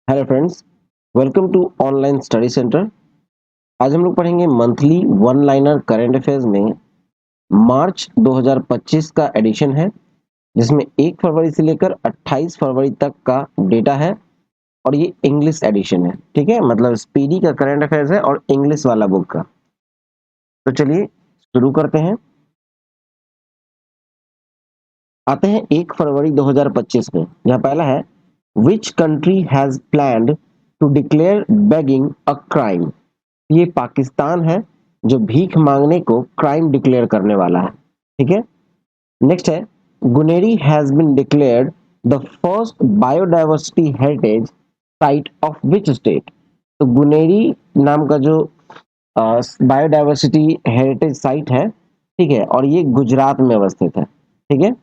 Hello friends, welcome to online study centre. आज हम लोग पढ़ेंगे monthly one liner current affairs में मार्च 2025 का एडिशन है, जिसमें 1 फरवरी से लेकर 28 फरवरी तक का डेटा है और ये इंग्लिश एडिशन है। ठीक है, मतलब स्पीडी का करंट अफेयर्स है और इंग्लिश वाला बुक का। तो चलिए शुरू करते हैं। आते हैं 1 फरवरी 2025 में। यहाँ पहला है, which country has planned to declare begging a crime. ये पाकिस्तान है जो भीख मांगने को क्राइम डिक्लेयर करने वाला है। ठीक है, नेक्स्ट है, Guneri has been declared the first biodiversity heritage site of which state. तो गुनेरी नाम का जो बायोडाइवर्सिटी हेरिटेज साइट है, ठीक है, और ये गुजरात में अवस्थित है। ठीक है,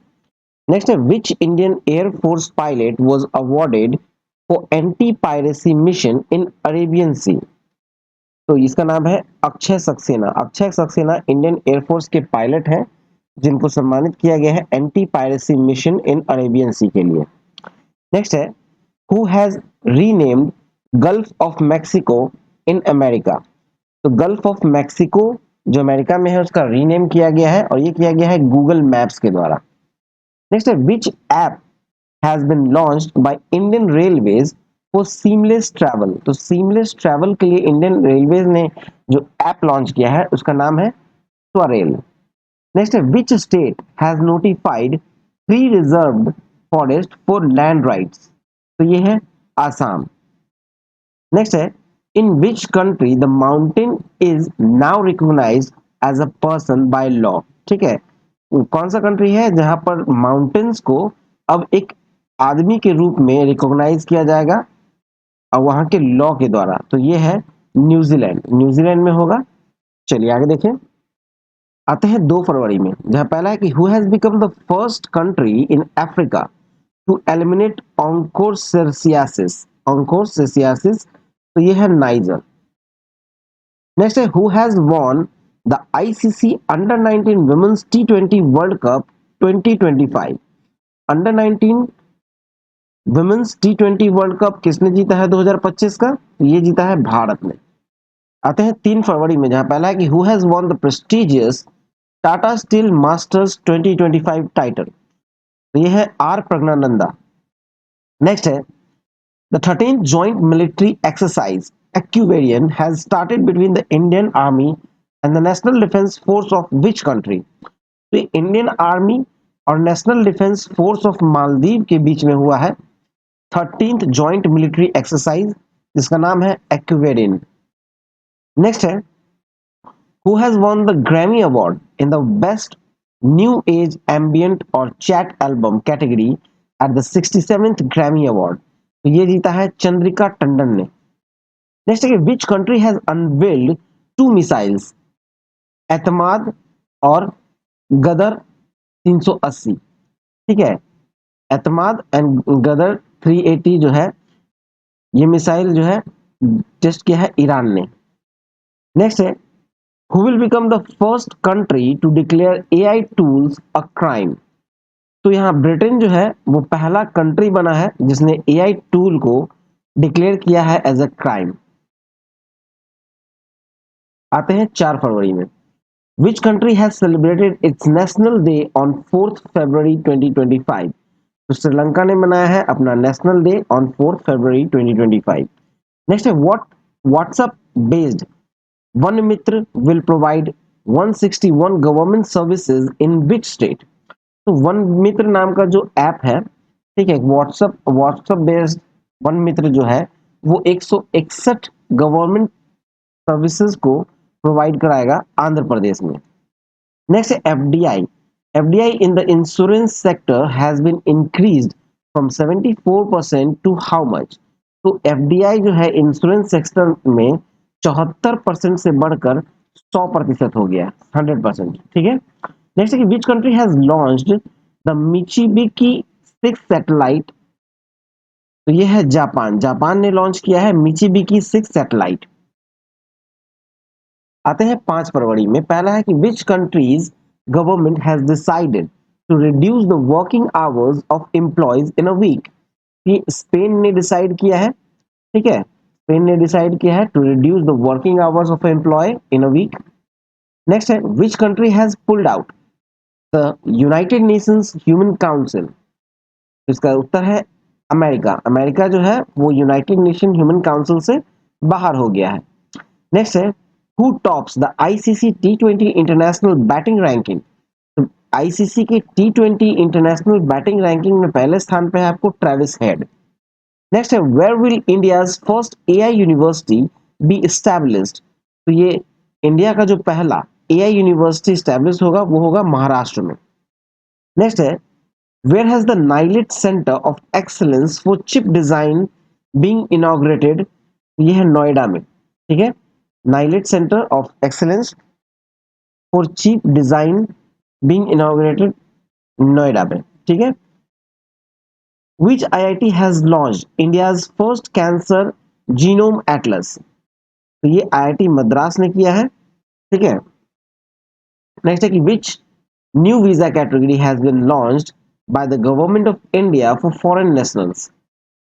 नेक्स्ट है, which Indian air force pilot was awarded for anti piracy mission in Arabian sea. तो इसका नाम है अक्षय सक्सेना। अक्षय सक्सेना इंडियन एयरफोर्स के पायलट हैं जिनको सम्मानित किया गया है anti piracy mission in Arabian sea के लिए। नेक्स्ट है, who has renamed gulf of Mexico in America. तो गल्फ ऑफ मैक्सिको जो अमेरिका में है उसका रीनेम किया गया है और ये किया गया है गूगल मैप्स के द्वारा। नेक्स्ट है, which app has been launched by Indian railways for seamless travel. तो सीमलेस ट्रैवल के लिए इंडियन रेलवेज ने जो ऐप लॉन्च किया है उसका नाम है स्वरेल। नेक्स्ट है, which state has notified pre reserved forest for land rights. तो ये है आसाम। नेक्स्ट है, in which country the mountain is now recognized as a person by law. ठीक है, कौन सा कंट्री है जहां पर माउंटेन्स को अब एक आदमी के रूप में रिकॉग्नाइज किया जाएगा और वहां के लॉ के द्वारा। तो ये है न्यूजीलैंड। न्यूजीलैंड में होगा। चलिए आगे देखें। आते हैं 2 फरवरी में, जहां पहला है कि who has become the first country in Africa to eliminate onchocerciasis. Onchocerciasis, तो ये है नाइजर। नेक्स्ट है, who has won the ICC under 19 women's टी20 वर्ल्ड कप 2025। अंडर 19 वुमेन्स टी20 वर्ल्ड कप किसने जीता है 2025 का? तो ये जीता है भारत ने। आते हैं 3 फरवरी में, जहां पहला है कि who has won the prestigious Tata steel masters 2025 title. तो ये है आर प्रज्ञानंदा। नेक्स्ट है, the 13th joint military exercise Ekuverin has started between the Indian army and the national defence force of which country. तो इंडियन आर्मी और national defence force of Maldives के बीच में हुआ है 13th जॉइंट मिलिट्री एक्सरसाइज, जिसका नाम है एक्वेरिन। नेक्स्ट है, who has won the Grammy award in the best new age ambient or chant album category at the 67th Grammy award. तो ये जीता है चंद्रिका टंडन ने। नेक्स्ट है, which country has unveiled 2 missiles, Etemad और गदर 380। ठीक है, एतमाद एंड गदर 380 जो है, ये मिसाइल जो है टेस्ट किया है ईरान ने। नेक्स्ट है, who will become the first country to declare AI tools a crime. तो यहाँ ब्रिटेन जो है वो पहला कंट्री बना है जिसने एआई टूल को डिक्लेयर किया है एज अ क्राइम। आते हैं 4 फरवरी में, which country has celebrated its national day on 4th February 2025। तो श्रीलंका ने मनाया है अपना national day on 4th February 2025। Next है, WhatsApp based Van Mitra will provide 161 government services in which state. तो वन मित्र नाम का जो ऐप है, ठीक है, व्हाट्सएप बेस्ड वन मित्र जो है वो 161 गवर्नमेंट सर्विसेज को प्रोवाइड कराएगा आंध्र प्रदेश में। नेक्स्ट है FDI. FDI in the insurance sector has been increased from 74% to how much. तो एफडीआई जो है इंश्योरेंस सेक्टर में 74% से बढ़कर 100% हो गया, 100%। ठीक है, नेक्स्ट है कि which country has launched the Michibiki 6 satellite. तो ये है जापान। जापान ने लॉन्च किया है मिचिबिकी 6 सैटेलाइट। आते हैं 5 फरवरी में, पहला है कि which country's government has decided to reduce the working hours of employees in a week. ये स्पेन ने डिसाइड किया है ठीक है, स्पेन ने डिसाइड किया है to reduce the working hours of employee in a week. Next है which country has pulled out the United Nations human council. इसका उत्तर है अमेरिका। अमेरिका जो है वो यूनाइटेड नेशन ह्यूमन काउंसिल से बाहर हो गया है। नेक्स्ट है who tops the ICC T20 international batting ranking. तो आईसीसी के टी20 इंटरनेशनल बैटिंग रैंकिंग में पहले स्थान पे है आपको ट्रेविस हेड। नेक्स्ट है where will India's first AI university be established. तो ये इंडिया का जो पहला एआई यूनिवर्सिटी स्टैब्लिश होगा वो होगा महाराष्ट्र में। नेक्स्ट है where has the NIELIT centre of excellence for chip design being inaugurated. ये है नोएडा में। ठीक है, NIELIT centre of excellence for chip design being inaugurated Noida में। ठीक है, which IIT has launched India's first cancer genome atlas। तो ये IIT मद्रास ने किया है। ठीक है, नेक्स्ट है कि which new visa category has been launched by the government of India for foreign nationals।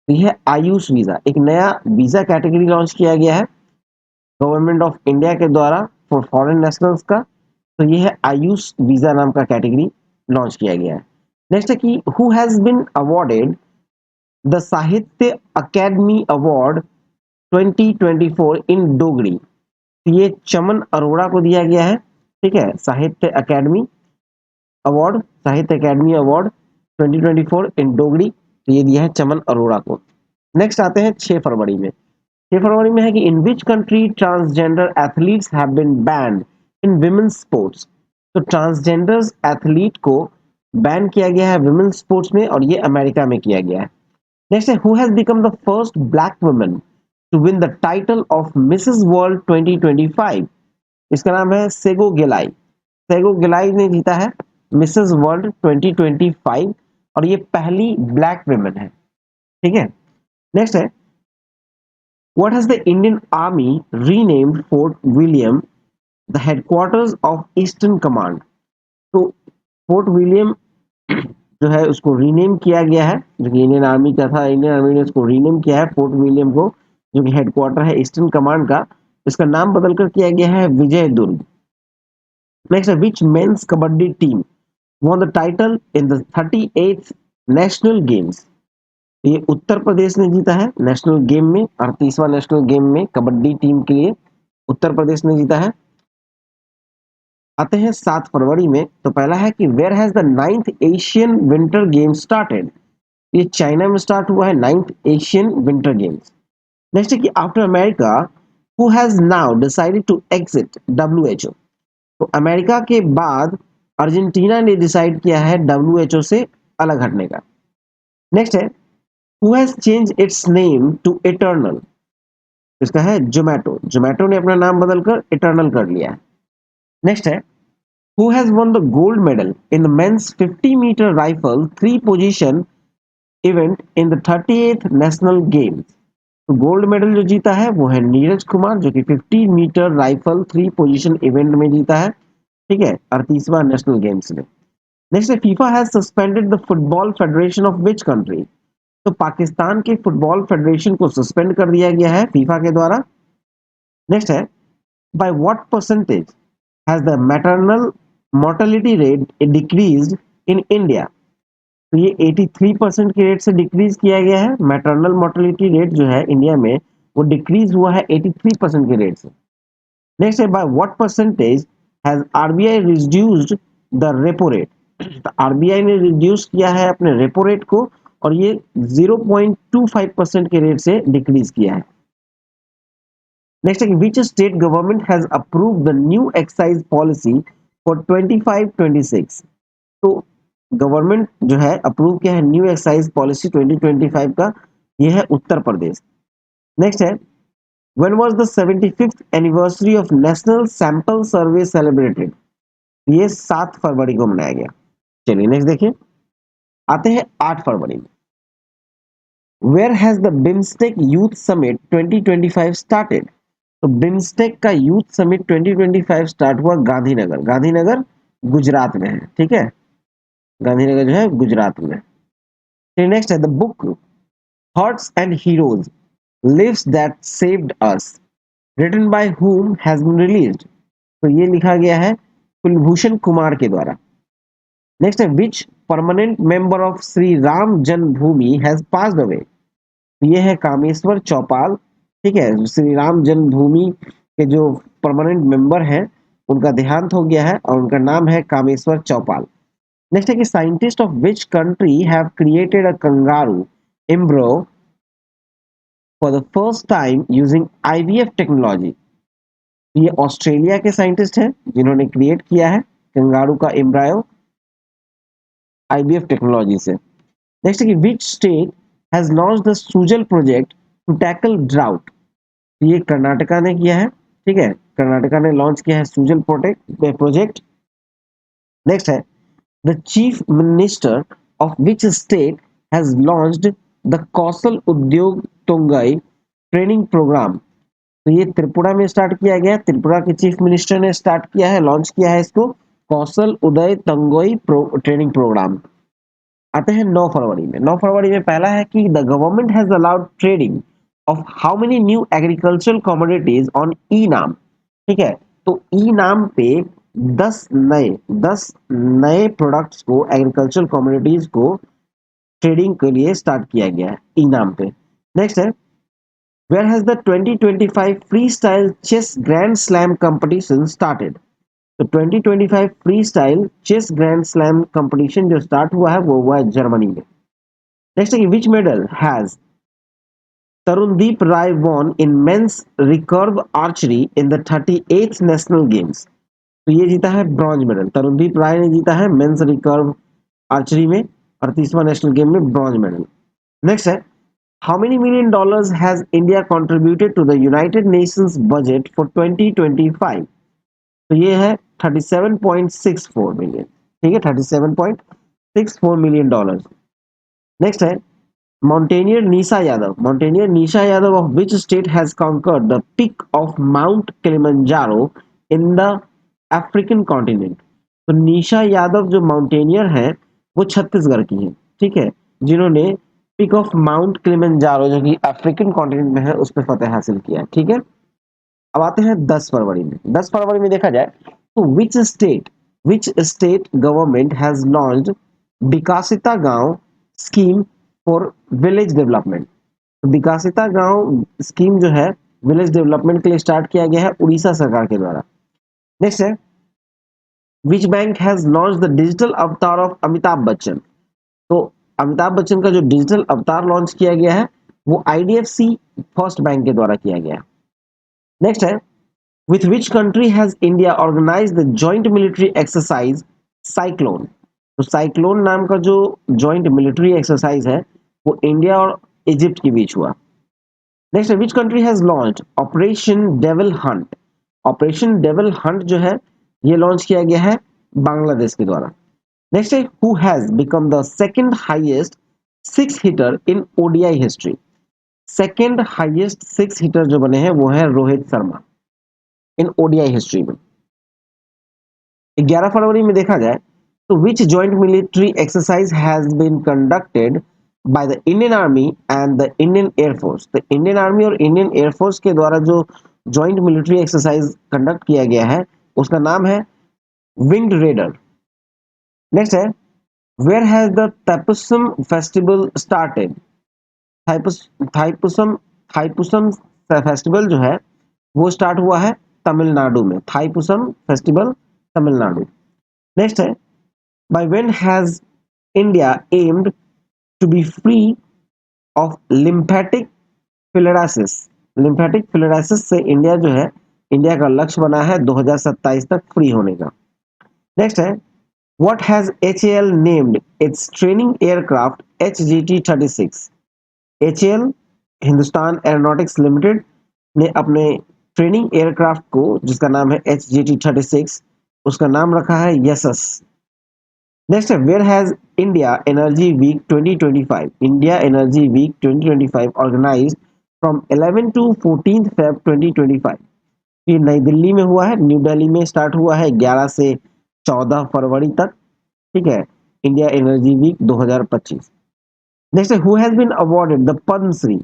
तो ये है आयुष वीजा, एक नया वीजा कैटेगरी लॉन्च किया गया है गवर्नमेंट ऑफ इंडिया के द्वारा फॉर फॉरेन नेशनल्स का। तो ये है आयुष वीजा नाम का कैटेगरी लॉन्च किया गया है। नेक्स्ट है कि who has been awarded the Sahitya academy award 2024 in Dogri. ये चमन अरोड़ा को दिया गया है। ठीक है, साहित्य अकेडमी अवार्ड, साहित्य अकेडमी अवार्ड 2024 इन डोगरी, तो ये दिया है चमन अरोड़ा को। नेक्स्ट आते हैं 6 फरवरी में। 6 फरवरी में है कि in which country transgender athletes have been banned in women's sports. तो ट्रांसजेंडर एथलीट को बैन किया गया है विमेंस स्पोर्ट्स में और ये अमेरिका में किया गया है। नेक्स्ट है who has become the first black woman to win the title of Mrs world 2025। इसका नाम है सेगो गिलाई। सेगो गिलाई ने जीता है मिसेस वर्ल्ड 2025 और ये पहली ब्लैक वुमन है। ठीक है, नेक्स्ट है what has the Indian army renamed fort William the headquarters of eastern command. तो फोर्ट विलियम जो है उसको रीनेम किया गया है, जो कि इंडियन आर्मी का था। इंडियन आर्मी ने उसको रीनेम किया है फोर्ट विलियम को, जो कि हेडक्वार्टर है ईस्टर्न कमांड का। इसका नाम बदलकर किया गया है विजय दुर्ग। नेक्स्ट है which men's kabaddi team won the title in the 38th national games. ये उत्तर प्रदेश ने जीता है नेशनल गेम में, 38वां नेशनल गेम में कबड्डी टीम के लिए उत्तर प्रदेश ने जीता है। आते हैं 7 फरवरी में। तो पहला है कि where has the 9th Asian winter game started. ये चाइना में स्टार्ट हुआ है 9th Asian winter games. Next है कि after America who has now decided to exit WHO. तो अमेरिका के बाद अर्जेंटीना ने डिसाइड किया है डब्ल्यूएचओ से अलग हटने का। नेक्स्ट है who has change its name to eternal. इसका है जोमेटो। जोमेटो ने अपना नाम बदलकर इटर्नल कर लिया है। नेक्स्ट है who has won the gold medal in the men's 50 metre rifle 3 position event in the 38th national games. तो गोल्ड मेडल जो जीता है वो है नीरज कुमार, जो कि 50 मीटर राइफल 3 पोजीशन इवेंट में जीता है। ठीक है, 38वां नेशनल गेम्स में। नेक्स्ट है FIFA has suspended the football federation of which country. तो पाकिस्तान के फुटबॉल फेडरेशन को सस्पेंड कर दिया गया है फीफा के द्वारा। नेक्स्ट है by what percentage has the maternal mortality rate decreased in India. तो ये 83% के रेट से डिक्रीज किया गया है। मैटरनल मोर्टेलिटी रेट जो है इंडिया में वो डिक्रीज हुआ है 83% के रेट से। नेक्स्ट है by what percentage has RBI reduced the repo rate. तो आरबीआई ने रिड्यूस किया है अपने रेपो रेट को और ये 0.25% के रेट से डिक्रीज किया है। नेक्स्ट है कि which state government has approve the new excise policy for 25-26। तो गवर्नमेंट जो है अप्रूव किया है न्यू एक्साइज पॉलिसी 2025 का, ये है उत्तर प्रदेश। नेक्स्ट है when was the 75th anniversary of national sample survey celebrated. ये 7 फरवरी को मनाया गया। चलिए नेक्स्ट देखिए, आते हैं 8 फरवरी में। Where has the BIMSTEC youth summit 2025 started. तो बिम्स्टेक का यूथ समिट 2025 स्टार्ट हुआ गांधीनगर। गांधीनगर गुजरात में है। ठीक है, गांधीनगर जो है गुजरात में। नेक्स्ट है the book hearts and heroes lives that saved us, written by whom has been released। तो ये लिखा गया है कुलभूषण कुमार के द्वारा। नेक्स्ट है which permanent member of Shri Ram Janmabhoomi has passed away. ये है कामेश्वर चौपाल, ठीक है, श्री राम जन्मभूमि के जो परमानेंट मेंबर हैं उनका देहांत हो गया है और उनका नाम है कामेश्वर चौपाल। नेक्स्ट है कि scientist of which country have created a kangaroo embryo for the first time using IVF technology. ये ऑस्ट्रेलिया के साइंटिस्ट हैं जिन्होंने क्रिएट किया है कंगारू का एम्ब्रायो आईवीएफ टेक्नोलॉजी से। नेक्स्ट है कि which state has launch the Sujal project to tackle drought. ये कर्नाटका ने किया है, ठीक है, कर्नाटका ने लॉन्च किया है सुजल प्रोजेक्ट। नेक्स्ट है the chief minister of which state has launched the Kaushal Udyog Tongai training programme. तो ये त्रिपुरा में स्टार्ट किया गया, त्रिपुरा के चीफ मिनिस्टर ने स्टार्ट किया है, लॉन्च किया है इसको, कौशल उदय तंगोई ट्रेनिंग प्रोग्राम। आते हैं 9 फरवरी में। 9 फरवरी में पहला है कि the government has allowed trading of how many new agricultural commodities on e NAM. ठीक है, तो ई नाम पे 10 नए प्रोडक्ट्स को, एग्रीकल्चरल कमोडिटीज को ट्रेडिंग के लिए स्टार्ट किया गया है ई नाम पे। नेक्स्ट है where has the 2025 freestyle chess grand slam competition started। तो 2025 freestyle chess grand slam competition जो स्टार्ट हुआ है वो हुआ है जर्मनी में। नेक्स्ट है which medal has Tarundeep Rai won in men's recurve archery in the 38th national games. तो ये जीता है ब्रॉन्ज मेडल, तरुणदीप राय ने जीता है मेंस रिकर्व आर्चरी में 38वां नेशनल गेम में ब्रॉन्ज मेडल। नेक्स्ट है how many million dollars has India contributed to the United Nations budget for 2025। तो ये है 37.64 मिलियन, ठीक है, 37.64 मिलियन डॉलर। नेक्स्ट है mountaineer Nisha Yadav of which state has conquered the peak of mount Kilimanjaro in the African continent. तो निशा यादव जो mountaineer है वो छत्तीसगढ़ की है, ठीक है, जिन्होंने पीक ऑफ माउंट किलिमंजारो जो कि अफ्रीकन कॉन्टिनेंट में है उस पर फतेह हासिल किया है, ठीक है। अब आते हैं 10 फरवरी में। 10 फरवरी में देखा जाए तो which state government has launched Vikasita Gaon scheme for village development. Vikasita Gaon scheme जो है विलेज डेवलपमेंट के लिए स्टार्ट किया गया है उड़ीसा सरकार के द्वारा। नेक्स्ट है which bank has launch the digital अवतार ऑफ अमिताभ बच्चन। तो अमिताभ बच्चन का जो डिजिटल अवतार लॉन्च किया गया है वो आईडीएफसी फर्स्ट बैंक के द्वारा किया गया है। नेक्स्ट है with which country has India organized the joint military exercise Cyclone। तो साइक्लोन नाम का जो जॉइंट मिलिट्री एक्सरसाइज है वो इंडिया और इजिप्ट के बीच हुआ। नेक्स्ट है which country has launch operation devil Hunt. Operation devil Hunt जो है ये लॉन्च किया गया है बांग्लादेश के द्वारा। नेक्स्ट है who has become the second highest six hitter in ODI history. Second highest six hitter जो बने हैं वो है Rohit Sharma in ODI history में। 11 फरवरी में देखा जाए तो which joint military exercise has been conducted by the Indian army and the Indian air force. तो इंडियन आर्मी और इंडियन एयरफोर्स के द्वारा जो जॉइंट मिलिट्री एक्सरसाइज कंडक्ट किया गया है उसका नाम है विंड रेडर। नेक्स्ट है where has the Thaipusam festival started. Thaipusam Thaipusam festival जो है वो स्टार्ट हुआ है तमिलनाडु में, थाइपुसम फेस्टिवल तमिलनाडु। नेक्स्ट है by when has India aimed to be free of lymphatic filariasis। lymphatic filariasis से इंडिया जो है, इंडिया का लक्ष्य बना है 2027 तक फ्री होने का। नेक्स्ट है what has HAL named its training aircraft HGT-36। HAL Hindustan aeronautics limited ने अपने ट्रेनिंग एयरक्राफ्ट को जिसका नाम है HGT-36 उसका नाम रखा है यशस। नेक्स्ट है where has India energy week 2025। India energy week 2025 organised from 11 to 14 Feb 2025। ये नई दिल्ली में हुआ है, न्यू दिल्ली में स्टार्ट हुआ है 11 से 14 फरवरी तक, ठीक है, इंडिया एनर्जी वीक 2025। नेक्स्ट है who has been awarded the Padma Shri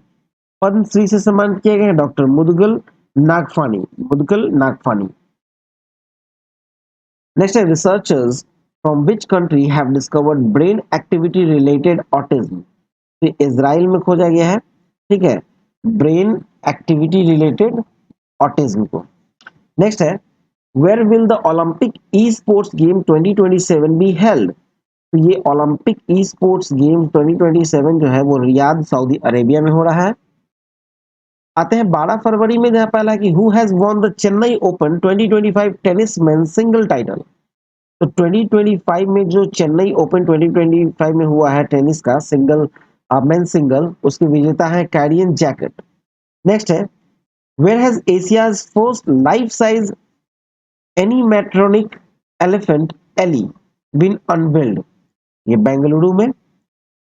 Padma Shri से सम्मानित किया गया है डॉक्टर मुदगल नागफानी। नेक्स्ट है researchers from which country have discovered brain activity related autism. तो इजराइल में खोजा गया है, ठीक है, ब्रेन एक्टिविटी रिलेटेड ऑटिज्म को। नेक्स्ट है where will the olympic e sports game 2027 be held. तो ये ओलंपिक ई स्पोर्ट्स गेम 2027 जो है वो रियाद सऊदी अरेबिया में हो रहा है। आते हैं 12 फरवरी में, जहां पहला कि who has won the Chennai open 2025 tennis men single title. तो 2025 में जो चेन्नई ओपन 2025 में हुआ है टेनिस का सिंगल मेन सिंगल, उसके विजेता है कैरियन जैकेट। नेक्स्ट है where has Asia's first life size animatronic elephant Ellie been unveiled. ये बेंगलुरु में।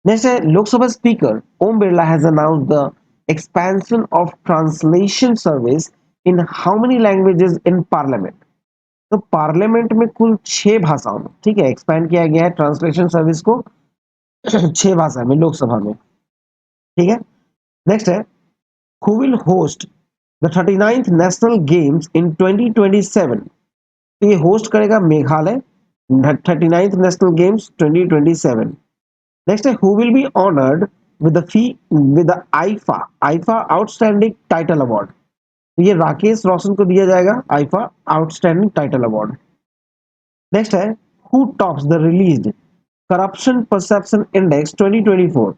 नेक्स्ट है Lok Sabha speaker Om Birla has announced the expansion of translation service in how many languages in parliament. तो पार्लियामेंट में कुल 6 भाषाओं में, ठीक है, एक्सपैंड किया गया है ट्रांसलेशन सर्विस को 6 भाषा में लोकसभा में, ठीक है। नेक्स्ट है who will host the 39th national games in 2027। तो ये होस्ट करेगा Meghalaya 39th national games 2027। Next है who will be honoured with the फी with the IIFA outstanding title award. तो ये राकेश रोशन को दिया जाएगा IIFA outstanding title award. Next है who tops the released corruption perception index 2024।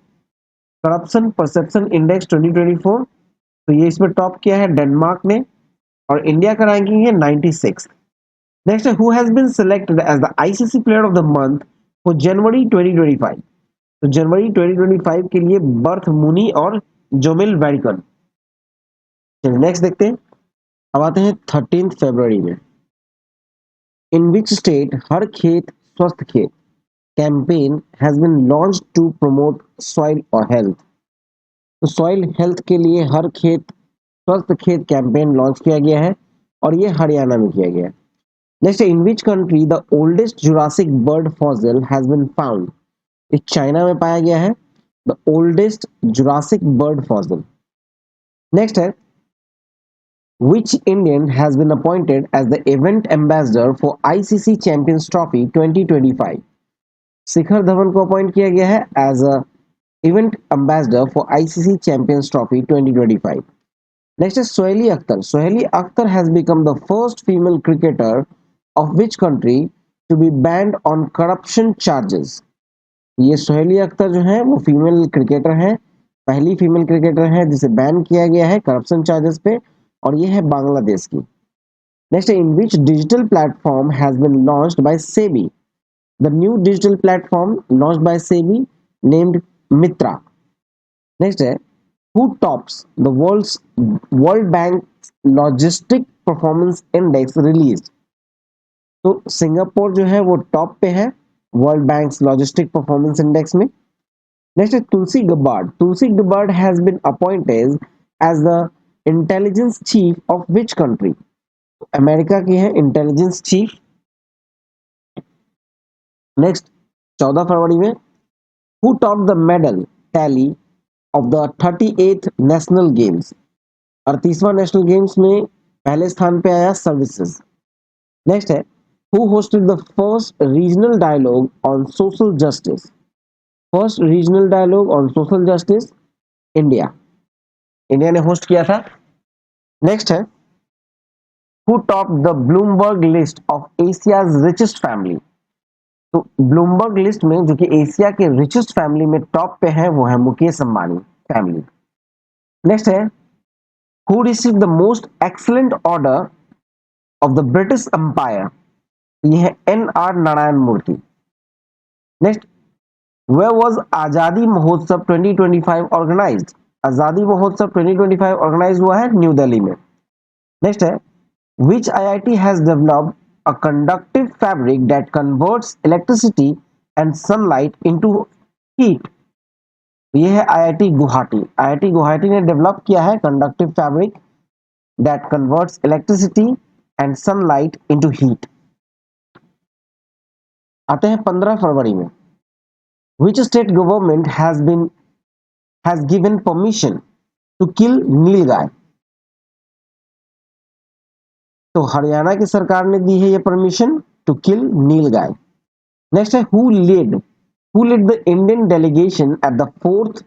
Corruption perception index 2024, तो ये इसमें टॉप किया है डेनमार्क ने, और इंडिया का रैंकिंग है 96। नेक्स्ट है who has been selected as the ICC player of the month for January 2025। तो जनवरी 2025 के लिए बर्थ मुनी और जोमिल वेडिकन। चलिए नेक्स्ट देखते हैं। अब आते हैं 13 फरवरी में। इन विच स्टेट हर खेत स्वस्थ खेत campaign has been launch to promote soil और हेल्थ। तो सॉइल हेल्थ के लिए हर खेत स्वस्थ खेत कैंपेन लॉन्च किया गया है, और ये हरियाणा में किया गया है। Next, in which country the oldest Jurassic bird fossil has been found. ये चाइना में पाया गया है the oldest Jurassic bird fossil. Next है which Indian has been appointed as the event ambassador for ICC Champions Trophy 2025। Shikhar Dhawan को appoint किया गया है as a event ambassador for ICC champions trophy 2025। Next है सोहेली अख्तर। सोहेली अख्तर has become the first female cricketer of which country to be banned on corruption charges. ये सोहेली अख्तर जो है वो फीमेल क्रिकेटर है, पहली फीमेल क्रिकेटर है जिसे बैन किया गया है करप्शन चार्जेस पे, और ये है बांग्लादेश की। Next, in which digital platform has been launched by SEBI. The new digital platform launched by SEBI named Mitra. Next है who tops the world bank logistic performance index release. तो सिंगापुर जो है वो टॉप पे है world bank logistic performance index में। Next है Tulsi Gabbard. Tulsi Gabbard has been appointed as the intelligence chief of which country. America की है इंटेलिजेंस चीफ। नेक्स्ट 14 फरवरी में who top the medal tally of the 38th national games. 38वां national games में पहले स्थान पे आया सर्विसेज। नेक्स्ट है who hosted the first regional dialogue on social justice. First regional dialogue on social justice India, India ने host किया था। नेक्स्ट है who top the Bloomberg list of Asia's richest family. तो ब्लूमबर्ग लिस्ट में जो कि Asia के richest family में टॉप पे है वो है मुकेश अंबानी फैमिली। नेक्स्ट है who receive the most excellent order of the British Empire. ये है N R Narayana Murthy. Next, where was Azadi Mahotsav 2025 organised. आजादी महोत्सव 2025 ऑर्गेनाइज हुआ है न्यू दिल्ली में। नेक्स्ट है which IIT has developed a conductive fabric that converts electricity and sunlight into heat। ये है IIT Guwahati. IIT Guwahati ने डेवलप किया है conductive fabric that converts electricity and sunlight into heat. आते हैं 15 फरवरी में। which state government has given permission to kill nilgai. तो हरियाणा की सरकार ने दी है ये permission to kill nilgai. Next है who led the Indian delegation at the fourth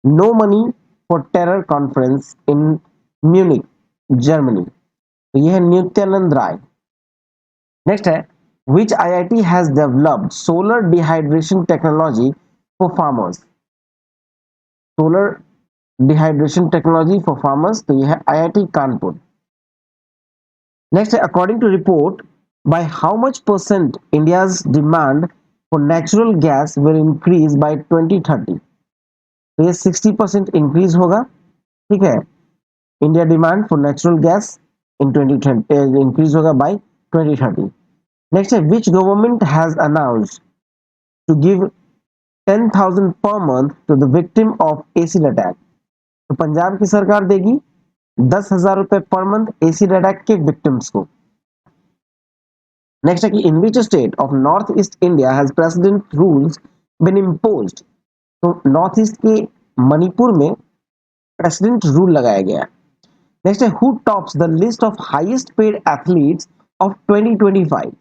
no money for terror conference in Munich Germany. तो यह है नित्यानंद राय। नेक्स्ट है which IIT has developed solar dehydration technology for farmers। Solar dehydration technology for farmers, तो यह है IIT Kanpur. Next है according to report by how much percent India's demand for natural gas will increase by 2030। तो ये 60% increase होगा। ठीक है, India demand for natural gas in 2030 increase होगा बाय 2030। नेक्स्ट है which government has announced to give 10,000 per month to the victim of acid attack. तो पंजाब की सरकार देगी 10,000 रुपए पर मंथ एसिड अटैक के विक्टिम्स को। नेक्स्ट है कि in which state of north east India has president rules been imposed. तो नॉर्थ ईस्ट के मणिपुर में प्रेसिडेंट रूल लगाया गया। नेक्स्ट है who tops the list of highest paid athletes of 2025।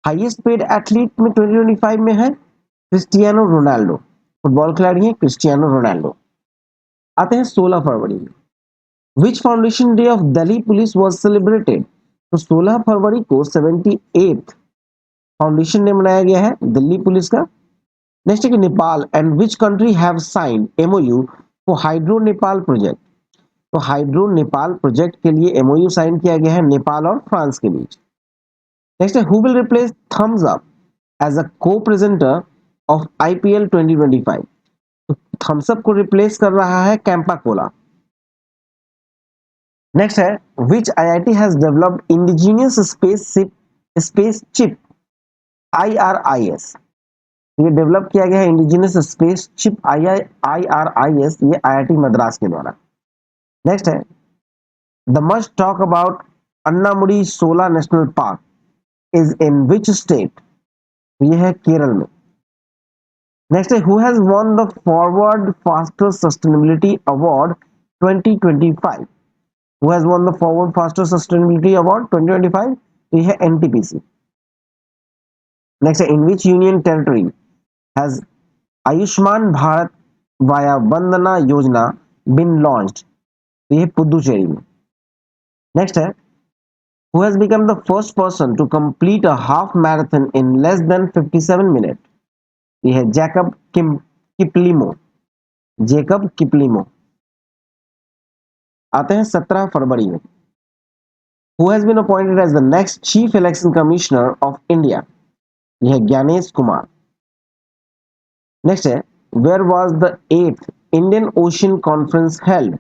Highest paid athlete में 2025 में है क्रिस्टियानो रोनाल्डो, फुटबॉल खिलाड़ी है क्रिस्टियानो रोनाल्डो। आते हैं 16 फरवरी में, which foundation day of Delhi police was celebrated. तो 16 फरवरी को 78th फाउंडेशन डे मनाया गया है दिल्ली पुलिस का। नेक्स्ट है कि Nepal and which country have signed MOU for hydro Nepal project. तो हाइड्रो नेपाल प्रोजेक्ट के लिए एमओयू साइन किया गया है नेपाल और फ्रांस के बीच। नेक्स्ट है who will replace Thums Up as a co presenter of IPL 2025। तो थम्स अप को रिप्लेस कर रहा है कैंपा कोला। नेक्स्ट है which IIT has developed indigenous space chip IRIS। ये डेवलप किया गया है इंडिजिनियस स्पेस चिप IRIS, ये IIT मद्रास के द्वारा। नेक्स्ट है the must talk about Anamudi Shola national park is in which state. ये है केरल में। नेक्स्ट है who has won the forward faster sustainability award 2025। Who has won the forward faster sustainability award 2025। तो ये है NTPC। नेक्स्ट है in which union territory has Ayushman Bharat Vaya Vandana Yojana been launched. तो ये पुदुचेरी में। नेक्स्ट है who has become the first person to complete a half marathon in less than 57 minute. ये है जेकब किप्लिमो। आते हैं 17 फरवरी में, who has been appointed as the next chief election commissioner of India. यह है ज्ञानेश कुमार। नेक्स्ट है where was the 8th Indian ocean conference held.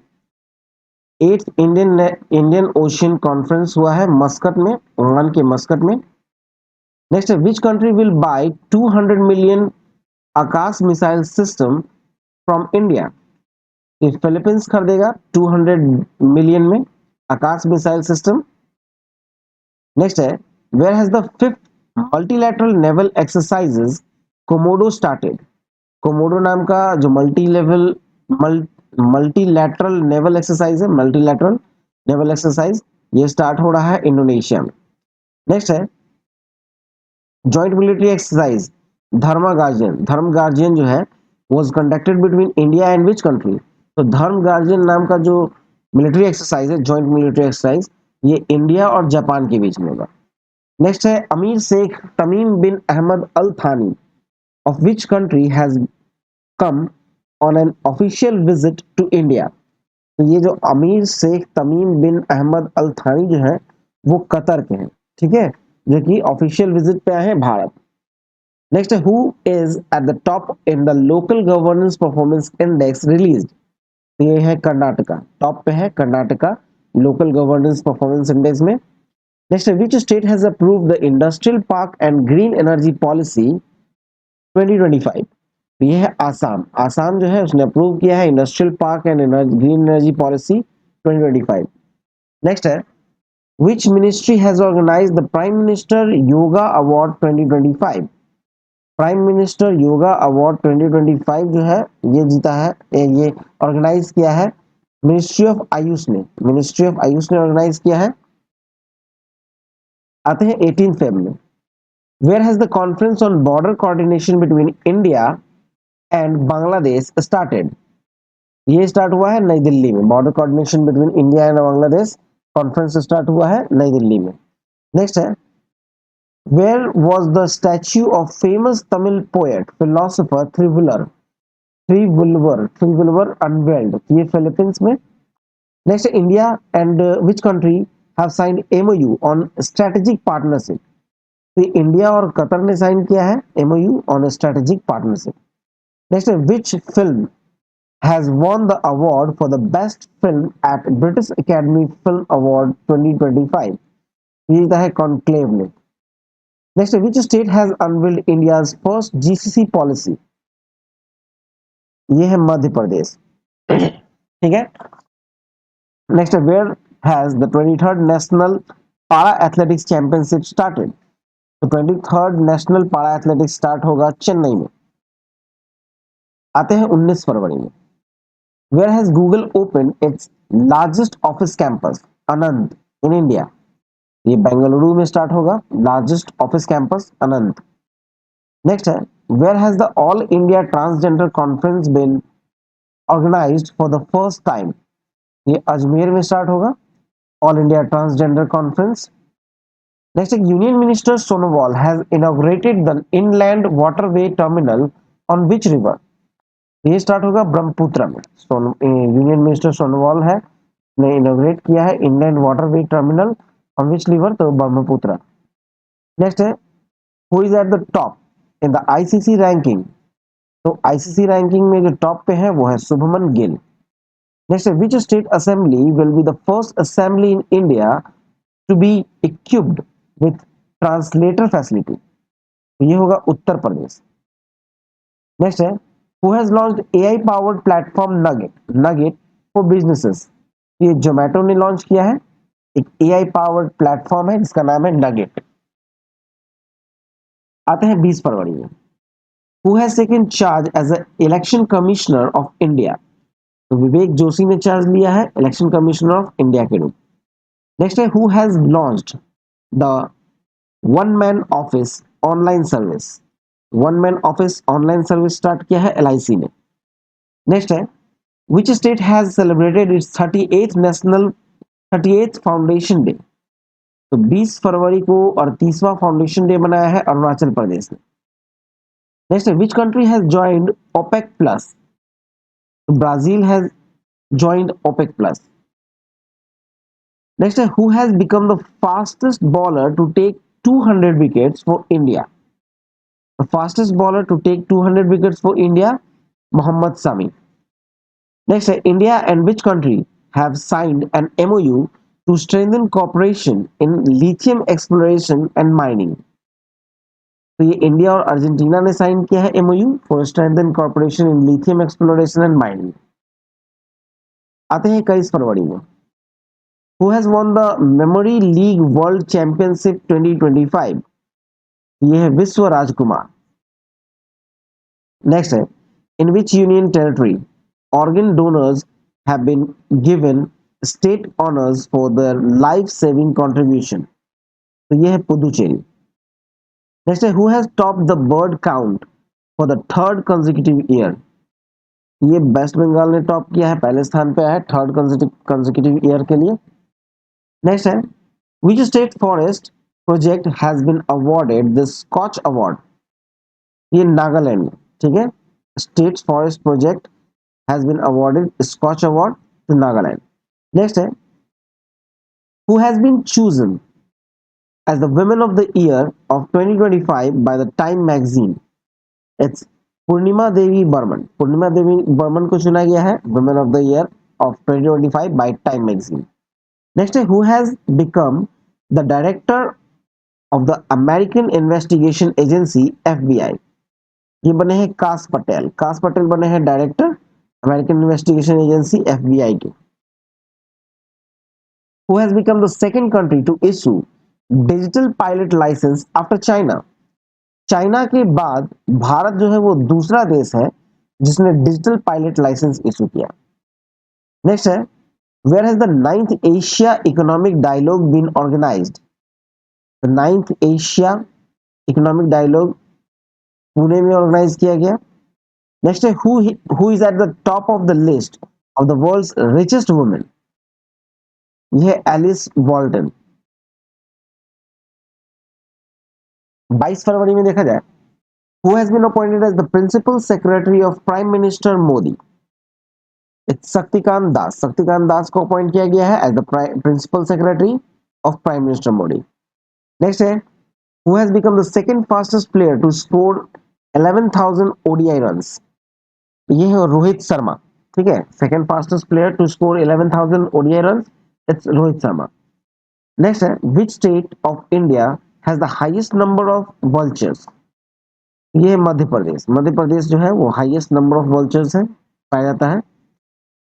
8th Indian ocean conference हुआ है मस्कट में, ओमान के मस्कट में। नेक्स्ट है which country will buy 200 million Akash missile system from India. Philippines खरीदेगा 200 मिलियन में आकाश मिसाइल सिस्टम। नेक्स्ट है where has the 5th multilateral naval exercises Komodo started. Komodo नाम का जो मल्टीलैटरल नेवल एक्सरसाइज है, मल्टीलैटरल नेवल एक्सरसाइज, ये start हो रहा है इंडोनेशिया में। नेक्स्ट है joint military exercise Dharma guardian जो है was conducted between India and which country. तो धर्म गार्जियन नाम का जो मिलिट्री एक्सरसाइज है, जॉइंट मिलिट्री एक्सरसाइज, ये इंडिया और जापान के बीच में होगा। नेक्स्ट है अमीर शेख तमीम बिन Ahmad Al Thani of which country has come on an official visit to India. तो ये जो अमीर शेख तमीम बिन अहमद अल थानी जो है वो कतर के हैं, ठीक है, जो कि ऑफिशियल विजिट पे आए हैं भारत। नेक्स्ट है who is at the top in the local governance performance index released. तो ये है कर्नाटका, टॉप पे है Karnataka local governance performance index में। नेक्स्ट है which state has approved the industrial park and green energy policy 2025। तो ये है आसाम, आसाम जो है उसने अप्रूव किया है industrial park and green energy policy 2025। Next है which ministry has organised the prime minister yoga award 2025। Prime minister yoga award 2025 जो है ये जीता है, ये ऑर्गेनाइज किया है मिनिस्ट्री ऑफ आयुष ने ऑर्गेनाइज किया है। आते हैं 18 फेब में, where has the conference on border coordination between India and Bangladesh started. ये स्टार्ट हुआ है नई दिल्ली में, border coordination between India and Bangladesh conference start हुआ है नई दिल्ली में। नेक्स्ट है, where was the statue of famous Tamil poet philosopher Thiruvalluvar unveiled, ये फिलीपींस में। Next, India and which country have signed MOU on strategic partnership. तो इंडिया और कतर ने साइन किया है MOU on strategic partnership. Next, which film has won the award for the best film at British Academy Film Award 2025, ये जीता है conclave ने। Next, which state has unveiled India's first GCC policy, ये है मध्य प्रदेश। ठीक है। Next, where has the 23rd national para athletics championship started. तो 23rd national para athletics start होगा चेन्नई में। आते हैं 19 फरवरी में, where has Google opened its largest office campus, Anand, in India? ये बेंगलुरु में स्टार्ट होगा, largest office campus Anant. Next है, where has the all India transgender conference been organised for the first time, ये अजमेर में स्टार्ट होगा, all India transgender conference. Next, union minister Sonowal has inaugurated the inland waterway terminal on which river, ये start होगा ब्रह्मपुत्र में। Union minister Sonowal है ने इनोग्रेट किया है inland waterway terminal on which river, तो ब्रह्मपुत्र। नेक्स्ट है, who is at the top in the ICC ranking, तो आईसीसी रैंकिंग में जो टॉप पे है वो है शुभमन गिल। नेक्स्ट है, which state assembly will be the first assembly in India to be equipped with translator facility, तो ये होगा उत्तर प्रदेश। नेक्स्ट है, who has launched AI powered platform Nugget for businesses, ये जोमेटो ने लॉन्च किया है, एक AI पावर्ड प्लेटफॉर्म है जिसका नाम है नगेट। आते हैं 20 फरवरी में, who has taken charge as a election commissioner of India, तो विवेक जोशी ने चार्ज लिया है इलेक्शन कमिश्नर ऑफ इंडिया के रूप। नेक्स्ट है, who has launched the one man office online service, one man office online service start किया है LIC ने। नेक्स्ट है, which state has celebrated its 38th foundation day, तो 20 फरवरी को 38वां फाउंडेशन डे मनाया है अरुणाचल प्रदेश ने। नेक्स्ट है, which country has joined OPEC plus, तो Brazil has joined OPEC plus। Next है, who has become the fastest bowler to take 200 wickets for India, the fastest bowler to take 200 wickets for India, Mohammed Shami. Next, India and which country have signed an MOU to strengthen cooperation in lithium exploration and mining? तो ये India और Argentina ने sign किया है MOU for strengthen corporation in lithium exploration and mining. आते हैं 21 फरवरी में, who has won the memory league world championship 2025, ये है विश्व राजकुमार। नेक्स्ट है, in which union territory organ donors have been given state honors for their life saving contribution, तो ये है पुदुचेरी। नेक्स्ट है, who has topped the bird count for the third consecutive year, ये waste Bengal ने top किया है, पहले स्थान पे है थर्ड consecutive ईयर के लिए। नेक्स्ट है, which state forest project has been awarded the Scotch award, ये नागालैंड में। ठीक है, state forest project has been awarded Scotch Award to Nagaland. Next है, who has been chosen as the Women of the Year of 2025 by the Time magazine? It's पूर्णिमा देवी बर्मन। पूर्णिमा देवी बर्मन को चुना गया है Women of the Year of 2025 by Time magazine. Next है, who has become the director of the American Investigation Agency FBI? ये बने हैं काश पटेल। काश पटेल बने हैं director American investigation agency FBI के। Who has become the second country to issue digital pilot license after China? China के बाद भारत जो है वो दूसरा देश है जिसने डिजिटल पायलट लाइसेंस इशू किया। नेक्स्ट है, where has the ninth Asia economic dialogue been organised? The ninth Asia economic dialogue Pune में ऑर्गेनाइज किया गया। नेक्स्ट है, who is at the top of the list of the world's richest women? ये है Alice Walton. 22 फरवरी में देखा जाए, who has been appointed as the principal secretary of prime minister Modi? It's Shaktikanta Das. Shaktikanta Das को अपॉइंट किया गया है as the principal secretary of prime minister Modi. Next है, who has become the second fastest player to score 11,000 ODI runs? ये है रोहित शर्मा। ठीक है, second fastest player to score 11,000 ODI runs, it's Rohit Sharma. Next है, which state of India has the highest number of vultures? ये है मध्य प्रदेश। मध्य प्रदेश जो है वो हाईएस्ट नंबर ऑफ वल्चर्स है पाया जाता है।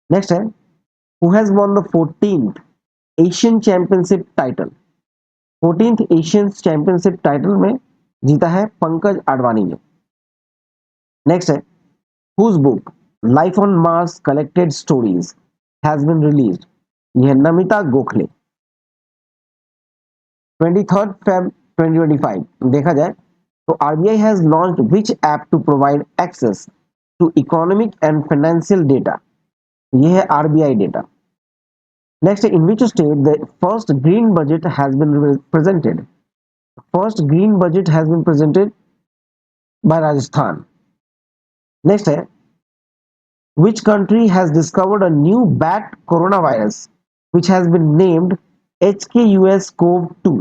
नेक्स्ट है, who has won the 14th Asian championship title? 14th Asian championship title में जीता है पंकज आडवाणी ने। नेक्स्ट है, whose book life on Mars collected stories has been released? यह नमिता गोखले। 23rd Feb 2025 देखा जाए तो RBI has launched which app to provide access to economic and financial data? ये है RBI data. Next, in which state the first green budget has been presented? First green budget has been presented by Rajasthan. Next है, which country has discovered a new bat coronavirus which has been named HKUS-CoV-2?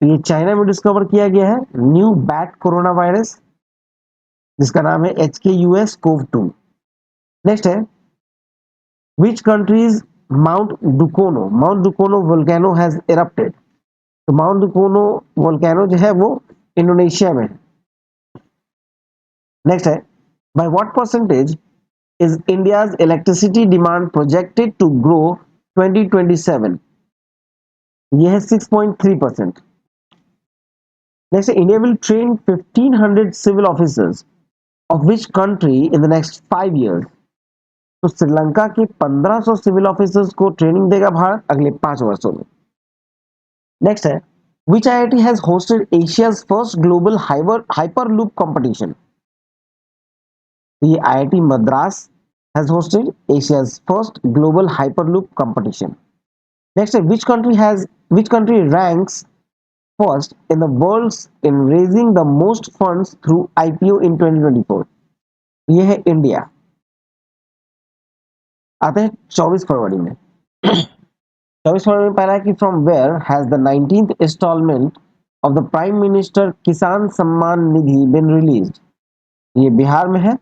ये China में discover किया गया है new bat corona virus जिसका नाम है HKUS-CoV-2। Next है, which country's mount Dukono volcano has erupted? तो माउंट डुकोनो वोल्केनो जो है वो इंडोनेशिया में है। नेक्स्ट है, by what percentage is India's electricity demand projected to grow 2027? ये है 6.3%। Next, India will train 1,500 civil officers of which country in the next 5 years? तो श्रीलंका के 1500 सिविल ऑफिसर्स को ट्रेनिंग देगा भारत अगले 5 वर्षों में। नेक्स्ट है, which IIT has hosted Asia's first global hyperloop competition? ये IIT Madras has hosted Asia's first global hyperloop competition. Next, which country ranks first in the world in raising the most funds through IPO in 2024? ये है India. आते हैं 24 फरवरी में। 24 फरवरी में पहला है कि from where has the 19th instalment of the prime minister Kisan Samman Nidhi bin released? ये बिहार में है।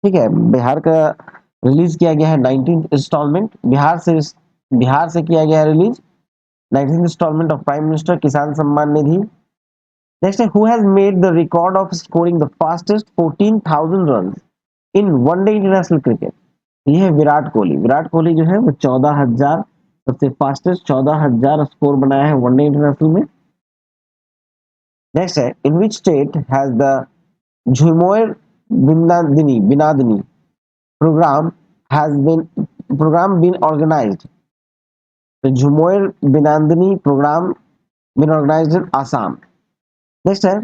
ठीक है, बिहार का रिलीज किया गया है 19th इंस्टॉलमेंट। बिहार से किया गया है release 19th instalment of prime minister Kisan Samman Nidhi. Next है, who has made the record of scoring the fastest 14,000 run in one day international cricket? ये है विराट कोहली। विराट कोहली जो है वो 14,000 सबसे फास्टेस्ट 14,000 स्कोर बनाया है वनडे इंटरनेशनल में। नेक्स्ट है, in which state has the Jhumoir Binandini programme been organised? तो Jhumoir Binandini programme been organised in Assam. Next है,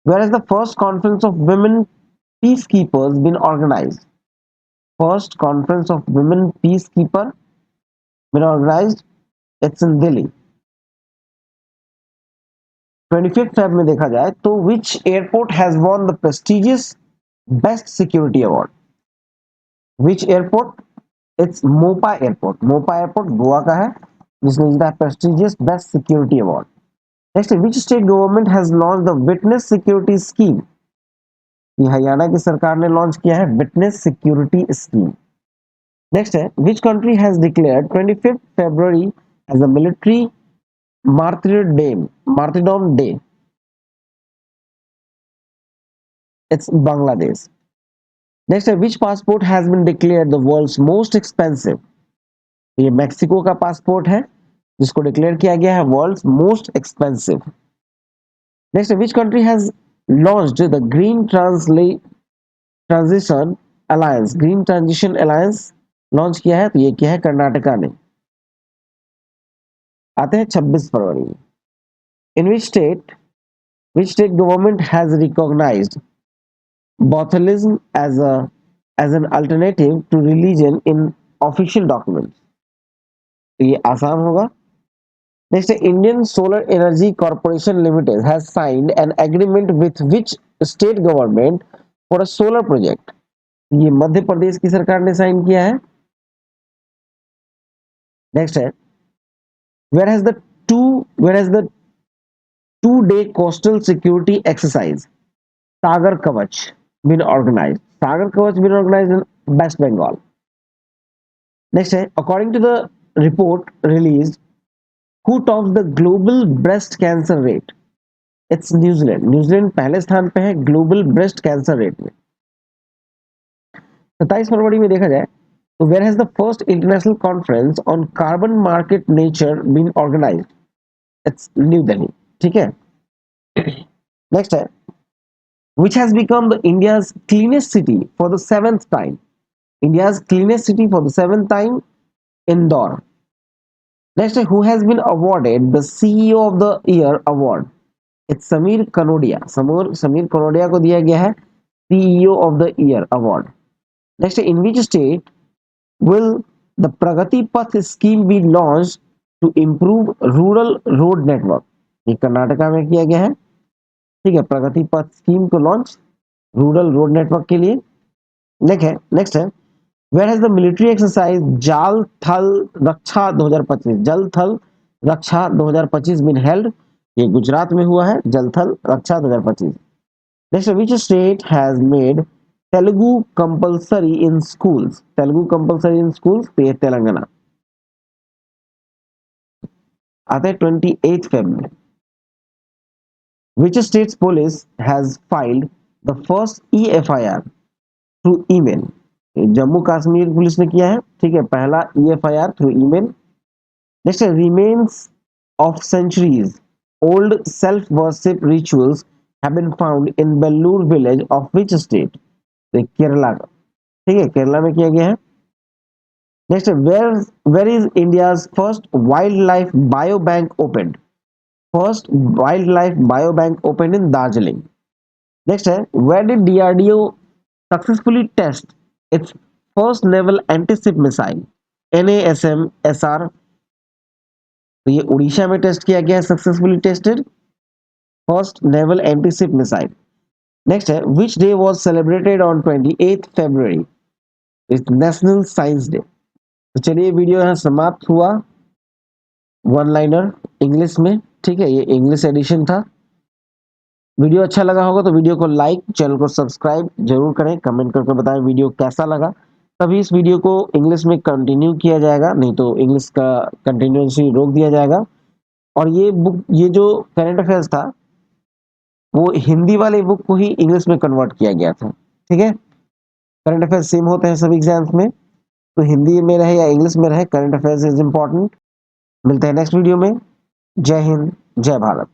where is the first conference of women peacekeepers been organized? First conference of women peacekeeper been organized, it's in Delhi। 25th Feb में देखा जाए तो which airport has won the prestigious best security award? Which airport? It's Mopa airport. Mopa airport Goa का है जिसने जीता prestigious best security award। Next, which state government has launched the witness security scheme? ये हरियाणा की सरकार ने लॉन्च किया है विटनेस सिक्योरिटी स्कीम। नेक्स्ट है, which country has declared 25th February as a military martyrdom day? It's Bangladesh. Next है, which passport has been declared the world's most expensive? ये Mexico का पासपोर्ट है जिसको डिक्लेयर किया गया है वर्ल्ड्स मोस्ट एक्सपेंसिव। नेक्स्ट है, which country has launched the green transition alliance, green transition alliance launch किया है? तो ये किया है कर्नाटका ने। आते हैं 26 फरवरी। इन which state government has recognized Botulism as an alternative to religion in official documents? तो ये आसान होगा। नेक्स्ट है Indian solar energy corporation limited has signed an agreement with which state government for a solar project? ये मध्य प्रदेश की सरकार ने sign किया है। नेक्स्ट है where has the where has the 2-day coastal security exercise Sagar Kavach been organized? Sagar Kavach been organized in West Bengal. Next है according to the report released, who tops the global breast cancer rate? It's New Zealand. New Zealand पहले स्थान पे है global breast cancer rate में। 27 फरवरी में देखा जाए तो where has the first international conference on carbon market nature been organised? It's New Delhi. ठीक है। नेक्स्ट है which has become the India's cleanest city for the 7th time? India's cleanest city for the 7th time, Indore. Next, who has been awarded the CEO of the Year award? It's Samir Kanodia. Samir Kanodia को दिया गया है CEO of the Year award. Next, in which state will the Pragati Path scheme be launched to improve rural road network? ये कर्नाटका में किया गया है। ठीक है, प्रगति पथ स्कीम को लॉन्च रूरल रोड नेटवर्क के लिए। नेक्स्ट है where has the military exercise Jal Thal रक्षा 2025? जल थल रक्षा 2025 बीन हेल्ड? ये गुजरात में हुआ है जल थल रक्षा 2025। Next, which state has made Telugu compulsory in schools? Telugu compulsory in schools? तो ये तेलंगाना। आते हैं 28 February. Which state's police has filed the first EFIR through email? Jammu Kashmir police ने किया है। ठीक है, पहला EFIR थ्रू ईमेल। नेक्स्ट है remains of centuries old self worship rituals have been found in Bellur village of which state? Kerala का। ठीक है, केरला में किया गया है। नेक्स्ट है where is India's first wildlife biobank opened? First wildlife biobank opened in Darjeeling. Next है where did DRDO successfully test its first naval anti-ship missile NASM SR? तो ये उड़ीसा में टेस्ट किया गया है, successfully tested first naval anti-ship missile. Next है which day was celebrated on 28th February? It's national science day. तो चलिए video यहाँ समाप्त हुआ। वन लाइनर इंग्लिश में। ठीक है, ये इंग्लिश एडिशन था। वीडियो अच्छा लगा होगा तो वीडियो को लाइक, चैनल को सब्सक्राइब जरूर करें, कमेंट करके बताएं वीडियो कैसा लगा। तभी इस वीडियो को इंग्लिश में कंटिन्यू किया जाएगा, नहीं तो इंग्लिश का कंटिन्यूअसली रोक दिया जाएगा। और ये जो करंट अफेयर्स था वो हिंदी वाले बुक को ही इंग्लिश में कन्वर्ट किया गया था। ठीक है, करंट अफेयर्स सेम होते हैं सभी एग्जाम्स में, तो हिंदी में रहे या इंग्लिश में रहे, करंट अफेयर्स इज इंपॉर्टेंट। मिलते हैं नेक्स्ट वीडियो में। जय हिंद, जय भारत।